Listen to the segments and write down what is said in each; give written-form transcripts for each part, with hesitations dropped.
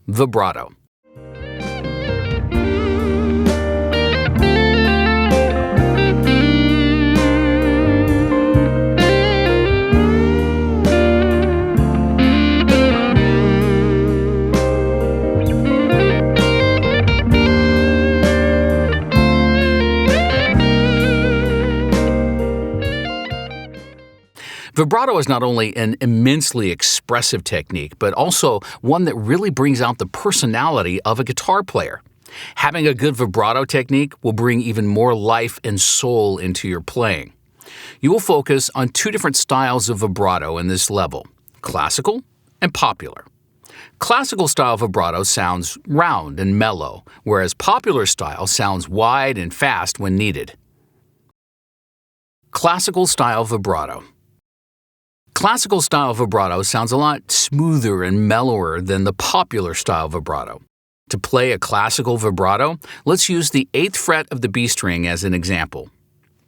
vibrato. Vibrato is not only an immensely expressive technique, but also one that really brings out the personality of a guitar player. Having a good vibrato technique will bring even more life and soul into your playing. You will focus on two different styles of vibrato in this level: classical and popular. Classical style vibrato sounds round and mellow, whereas popular style sounds wide and fast when needed. Classical style vibrato. Classical style vibrato sounds a lot smoother and mellower than the popular style vibrato. To play a classical vibrato, let's use the 8th fret of the B string as an example.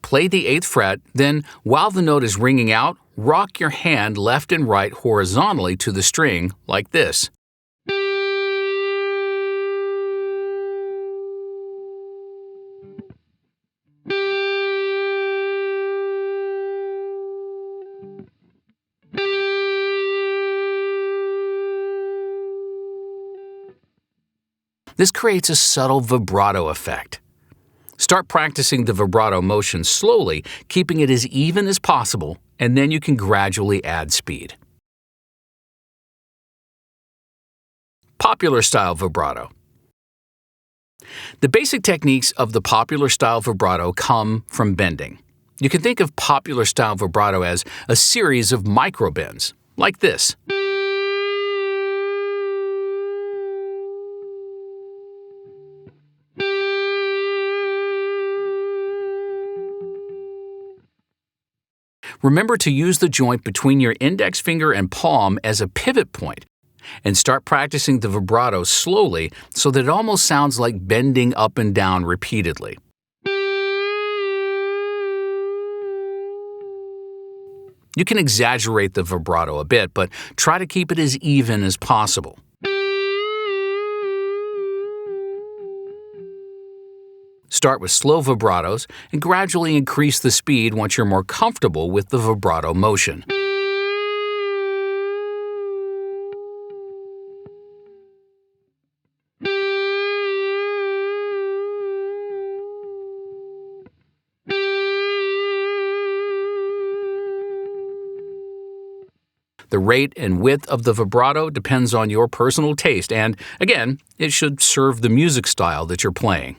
Play the 8th fret, then while the note is ringing out, rock your hand left and right horizontally to the string like this. This creates a subtle vibrato effect. Start practicing the vibrato motion slowly, keeping it as even as possible, and then you can gradually add speed. Popular style vibrato. The basic techniques of the popular style vibrato come from bending. You can think of popular style vibrato as a series of micro bends, like this. Remember to use the joint between your index finger and palm as a pivot point, and start practicing the vibrato slowly so that it almost sounds like bending up and down repeatedly. You can exaggerate the vibrato a bit, but try to keep it as even as possible. Start with slow vibratos and gradually increase the speed once you're more comfortable with the vibrato motion. The rate and width of the vibrato depends on your personal taste, and again, it should serve the music style that you're playing.